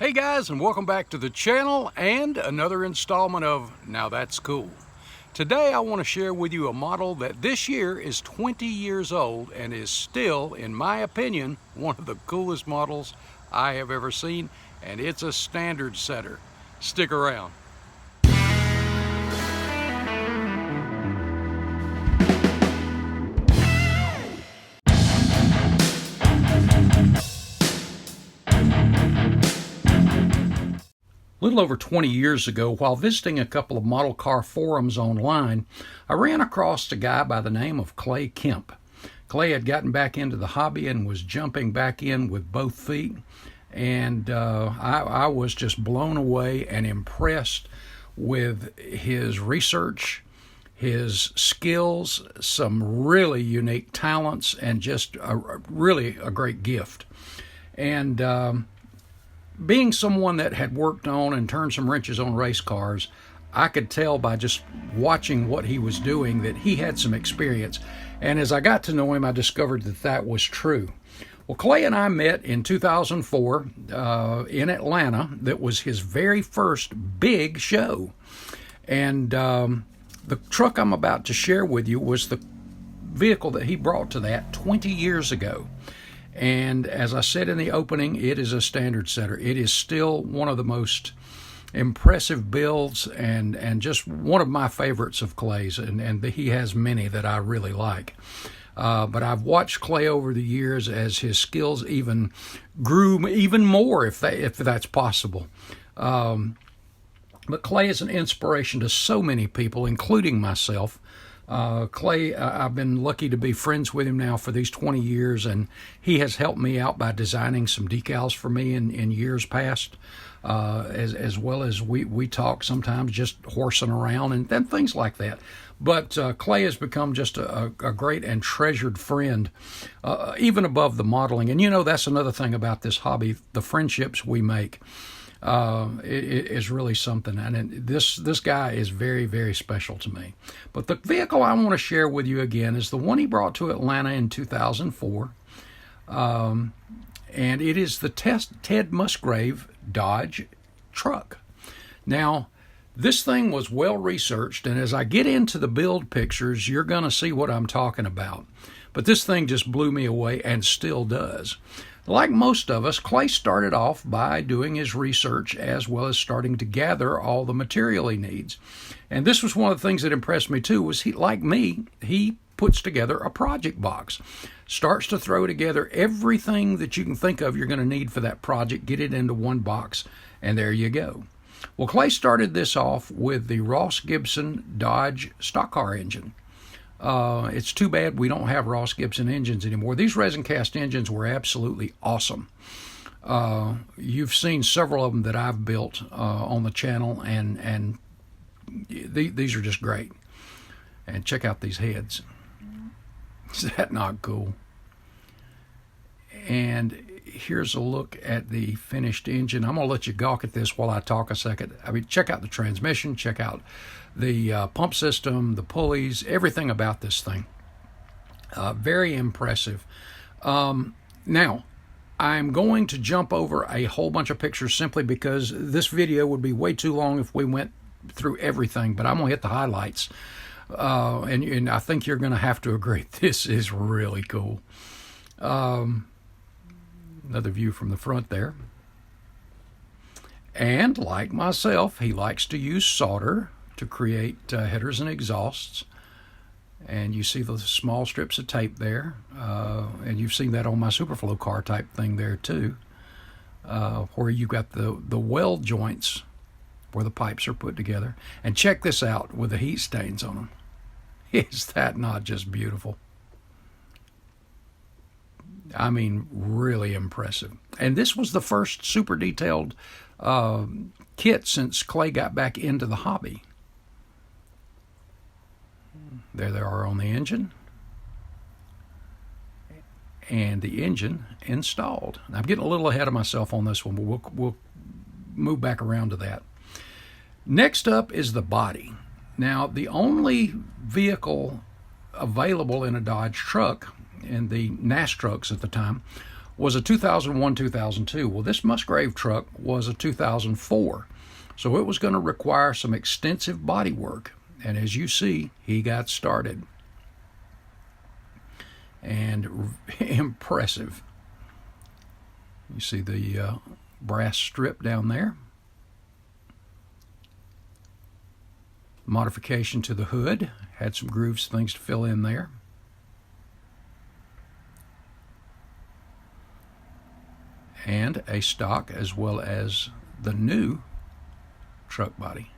Hey guys, and welcome back to the channel and another installment of Now That's Cool. Today I want to share with you a model that this year is 20 years old and is still, in my opinion, one of the coolest models I have ever seen, and it's a standard setter. Stick around. A little over 20 years ago, while visiting a couple of model car forums online, I ran across a guy by the name of Kemp. Clay had gotten back into the hobby and was jumping back in with both feet, and I was just blown away and impressed with his research, his skills, some really unique talents, and just really a great gift. And being someone that had worked on and turned some wrenches on race cars, I could tell by just watching what he was doing that he had some experience. And as I got to know him, I discovered that that was true. Well, Clay and I met in 2004 in Atlanta. That was his very first big show. And the truck I'm about to share with you was the vehicle that he brought to that 20 years ago. And as I said in the opening, it is a standard setter. It is still one of the most impressive builds and just one of my favorites of Clay's, and he has many that I really like. But I've watched Clay over the years as his skills even grew even more, if that's possible. But Clay is an inspiration to so many people, including myself. Clay, I've been lucky to be friends with him now for these 20 years, and he has helped me out by designing some decals for me in years past, as well as we talk sometimes just horsing around and things like that. But Clay has become just a great and treasured friend, even above the modeling. And you know, that's another thing about this hobby, the friendships we make. It is really something, and this guy is very, very special to me. But the vehicle I want to share with you again is the one he brought to Atlanta in 2004, and it is the Ted Musgrave Dodge truck. Now, this thing was well researched, and as I get into the build pictures, you're going to see what I'm talking about. But this thing just blew me away and still does. Like most of us, Clay started off by doing his research as well as starting to gather all the material he needs. And this was one of the things that impressed me too, was he, like me, he puts together a project box, starts to throw together everything that you can think of you're going to need for that project, get it into one box, and there you go. Well, Clay started this off with the Ross Gibson Dodge stock car engine. It's too bad we don't have Ross Gibson engines anymore. These resin cast engines were absolutely awesome. You've seen several of them that I've built on the channel, and these are just great. And check out these heads. Is that not cool? And here's a look at the finished engine. I'm going to let you gawk at this while I talk a second. I mean, check out the transmission, check out the pump system, the pulleys, everything about this thing. Very impressive. Now, I'm going to jump over a whole bunch of pictures simply because this video would be way too long if we went through everything, but I'm going to hit the highlights. And I think you're going to have to agree, this is really cool. Another view from the front there. And like myself, he likes to use solder to create headers and exhausts. And you see the small strips of tape there. And you've seen that on my Superflow car type thing there too, where you got the weld joints where the pipes are put together. And check this out with the heat stains on them. Is that not just beautiful? I mean, really impressive. And this was the first super detailed kit since Clay got back into the hobby. There they are on the engine. And the engine installed. I'm getting a little ahead of myself on this one, but we'll move back around to that. Next up is the body. Now, the only vehicle available in a Dodge truck, in the NAS trucks at the time, was a 2001-2002. Well, this Musgrave truck was a 2004. So it was going to require some extensive body work. And as you see, he got started. And impressive. You see the brass strip down there. Modification to the hood. Had some grooves, things to fill in there. And a stock as well as the new truck body.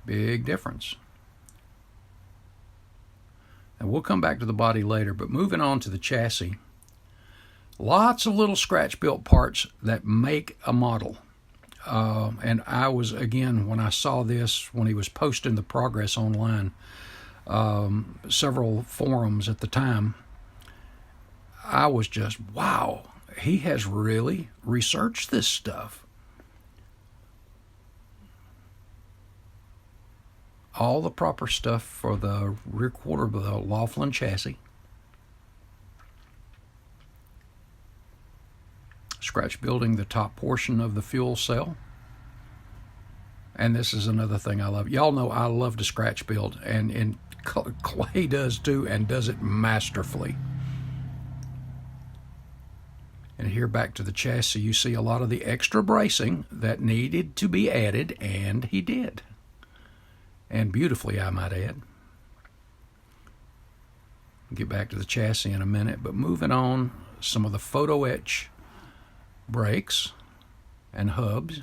Big difference. And we'll come back to the body later, but moving on to the chassis. Lots of little scratch-built parts that make a model. And I was, again, when I saw this, when he was posting the progress online, several forums at the time, I was just, wow, he has really researched this stuff. All the proper stuff for the rear quarter of the Laughlin chassis. Scratch building the top portion of the fuel cell. And this is another thing I love. Y'all know I love to scratch build, and Clay does too, and does it masterfully. And here back to the chassis, you see a lot of the extra bracing that needed to be added, and he did. And beautifully, I might add. I'll get back to the chassis in a minute, but moving on, some of the photo etch brakes and hubs.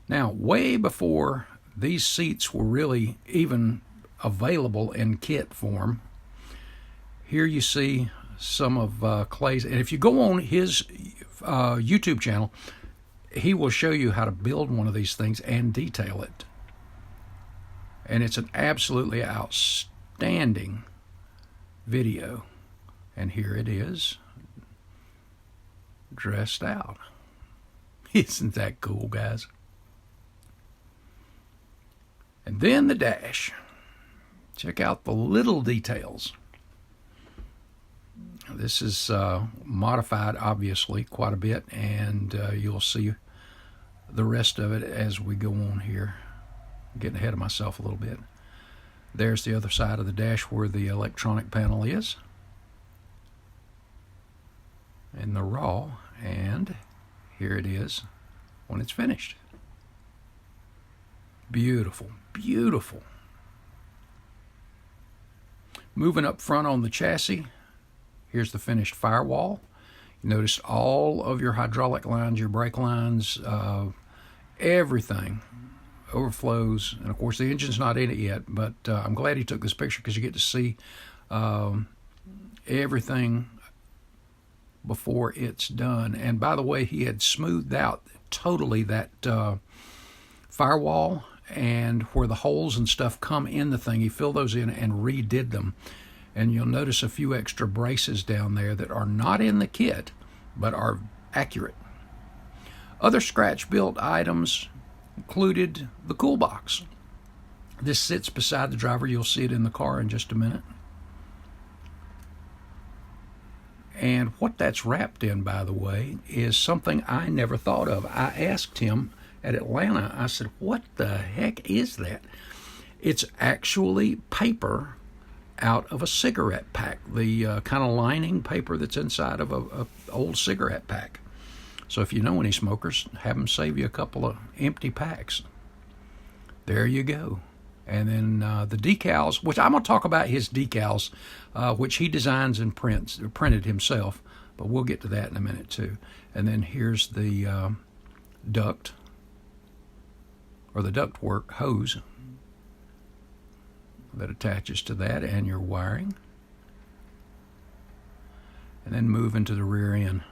Now, way before these seats were really even available in kit form, here you see some of Clay's, and if you go on his YouTube channel, he will show you how to build one of these things and detail it. And it's an absolutely outstanding video. And here it is, dressed out. Isn't that cool, guys? And then the dash. Check out the little details. This is modified, obviously, quite a bit, and you'll see the rest of it as we go on here. I'm getting ahead of myself a little bit. There's the other side of the dash where the electronic panel is. In the raw, and here it is when it's finished. Beautiful, beautiful. Moving up front on the chassis, here's the finished firewall. You notice all of your hydraulic lines, your brake lines, everything overflows. And of course the engine's not in it yet, but I'm glad he took this picture because you get to see everything before it's done. And by the way, he had smoothed out totally that firewall, and where the holes and stuff come in the thing, he filled those in and redid them. And you'll notice a few extra braces down there that are not in the kit, but are accurate. Other scratch-built items included the cool box. This sits beside the driver. You'll see it in the car in just a minute. And what that's wrapped in, by the way, is something I never thought of. I asked him at Atlanta, I said, what the heck is that? It's actually paper out of a cigarette pack, the kind of lining paper that's inside of a old cigarette pack. So if you know any smokers, have them save you a couple of empty packs. There you go. And then the decals, which I'm going to talk about his decals, which he designs and printed himself, but we'll get to that in a minute too. And then here's the duct, or the ductwork hose that attaches to that, and your wiring. And then move into the rear end.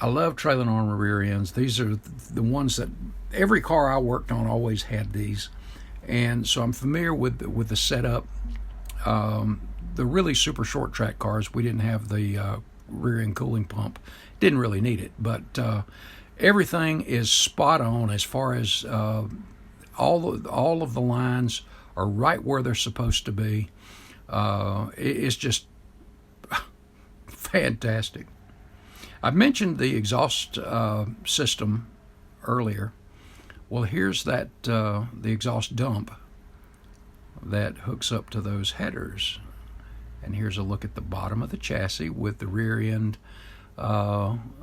I love trailing armor rear ends. These are the ones that every car I worked on always had these. And so I'm familiar with the setup. The really super short track cars, we didn't have the rear end cooling pump. Didn't really need it, but everything is spot on as far as all of the lines are right where they're supposed to be. It's just fantastic. I mentioned the exhaust system earlier. Well, here's that the exhaust dump that hooks up to those headers. And here's a look at the bottom of the chassis with the rear end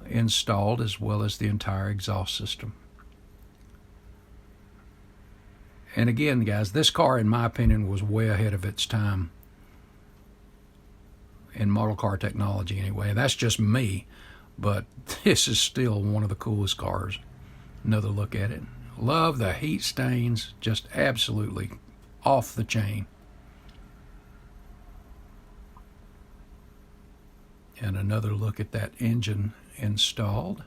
installed, as well as the entire exhaust system. And again, guys, this car, in my opinion, was way ahead of its time in model car technology anyway. That's just me, but this is still one of the coolest cars. Another look at it. Love the heat stains, just absolutely off the chain. And another look at that engine installed.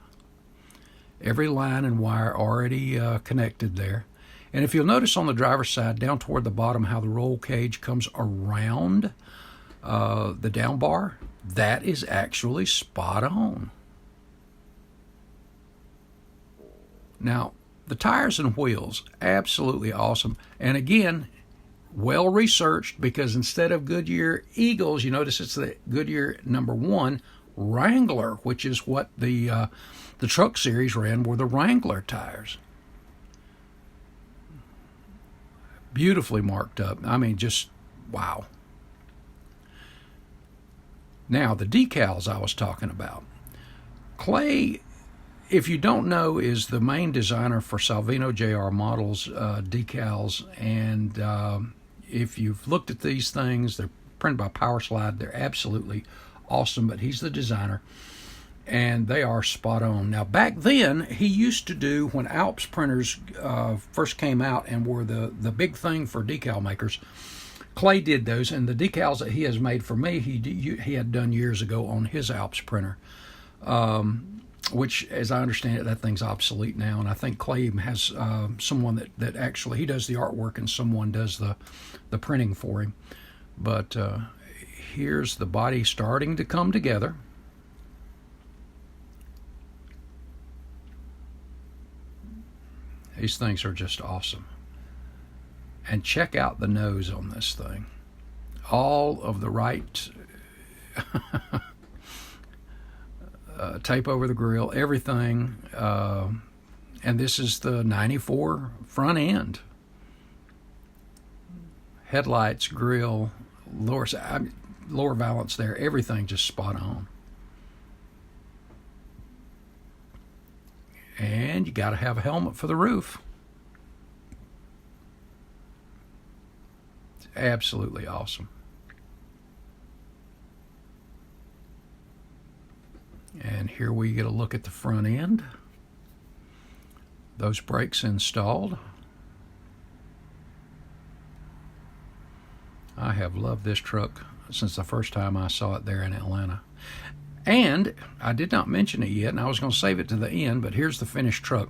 Every line and wire already connected there. And if you'll notice on the driver's side, down toward the bottom, how the roll cage comes around the down bar, that is actually spot on. Now, the tires and wheels, absolutely awesome. And again, well researched, because instead of Goodyear Eagles, you notice it's the Goodyear #1 Wrangler, which is what the truck series ran, were the Wrangler tires. Beautifully marked up. I mean, just wow. Now, the decals I was talking about. Clay, if you don't know, is the main designer for Salvino JR Models decals. And if you've looked at these things, they're printed by Powerslide. They're absolutely awesome, but he's the designer. And they are spot on. Now, back then, he used to do, when Alps printers first came out and were the big thing for decal makers, Clay did those, and the decals that he has made for me, he had done years ago on his Alps printer, which, as I understand it, that thing's obsolete now. And I think Clay has someone that actually, he does the artwork and someone does the printing for him. But here's the body starting to come together. These things are just awesome. And check out the nose on this thing. All of the right tape over the grill, everything. And this is the 94 front end. Headlights, grill, lower valance there, everything just spot on. And you got to have a helmet for the roof. It's absolutely awesome. And here we get a look at the front end. Those brakes installed. I have loved this truck since the first time I saw it there in Atlanta. And I did not mention it yet, and I was going to save it to the end, but here's the finished truck.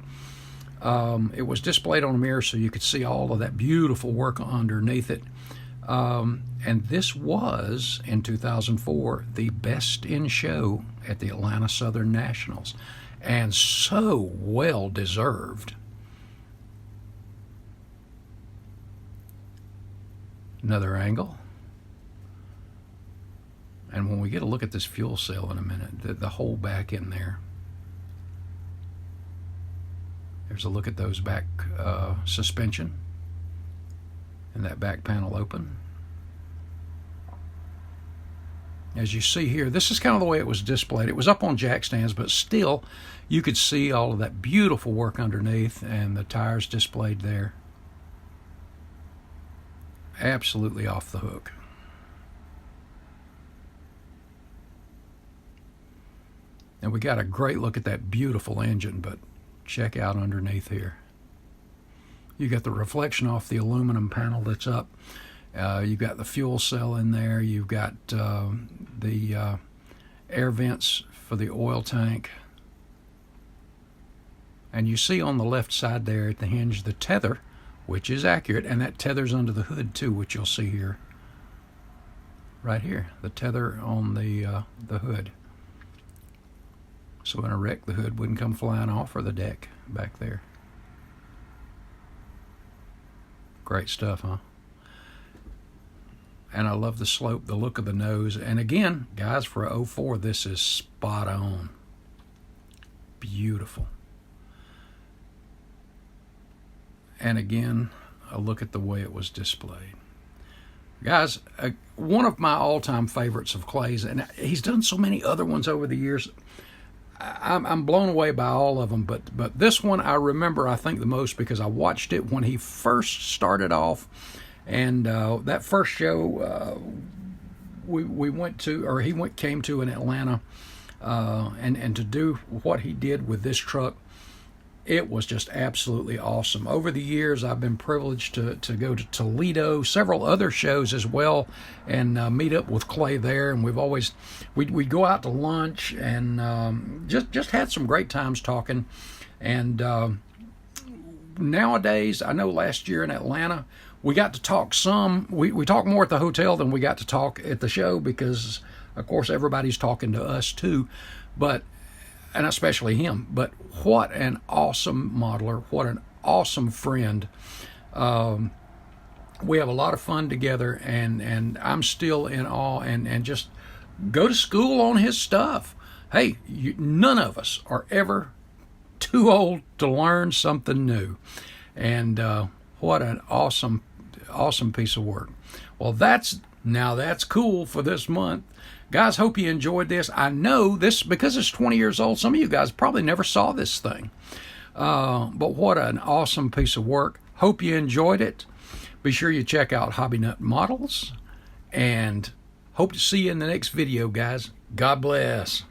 It was displayed on a mirror so you could see all of that beautiful work underneath it. And this was, in 2004, the best in show at the Atlanta Southern Nationals, and so well deserved. Another angle. And when we get a look at this fuel cell in a minute, the whole back in there. There's a look at those back suspension and that back panel open. As you see here, this is kind of the way it was displayed. It was up on jack stands, but still you could see all of that beautiful work underneath and the tires displayed there. Absolutely off the hook. And we got a great look at that beautiful engine, but check out underneath here. You got the reflection off the aluminum panel that's up. You've got the fuel cell in there. You've got the air vents for the oil tank. And you see on the left side there at the hinge the tether, which is accurate, and that tether's under the hood too, which you'll see here. Right here, the tether on the hood. So in a wreck, the hood wouldn't come flying off, or the deck back there. Great stuff, huh? and I love the slope, the look of the nose. And again, guys, for a 04, this is spot on. Beautiful. And again, a look at the way it was displayed. Guys, one of my all-time favorites of Clay's, and he's done so many other ones over the years. I'm blown away by all of them, but this one I remember, I think, the most because I watched it when he first started off, and that first show we went to, or he came to in Atlanta, and to do what he did with this truck, it was just absolutely awesome. Over the years, I've been privileged to go to Toledo, several other shows as well, and meet up with Clay there. And we'd go out to lunch and just had some great times talking. And nowadays, I know last year in Atlanta, we got to talk some. We talked more at the hotel than we got to talk at the show because, of course, everybody's talking to us too. And especially him. But what an awesome modeler. What an awesome friend. We have a lot of fun together, and I'm still in awe, and just go to school on his stuff. Hey, none of us are ever too old to learn something new. And what an awesome piece of work. Well, that's cool for this month. Guys, hope you enjoyed this. I know this, because it's 20 years old, some of you guys probably never saw this thing. But what an awesome piece of work. Hope you enjoyed it. Be sure you check out HobbyNut Models. And hope to see you in the next video, guys. God bless.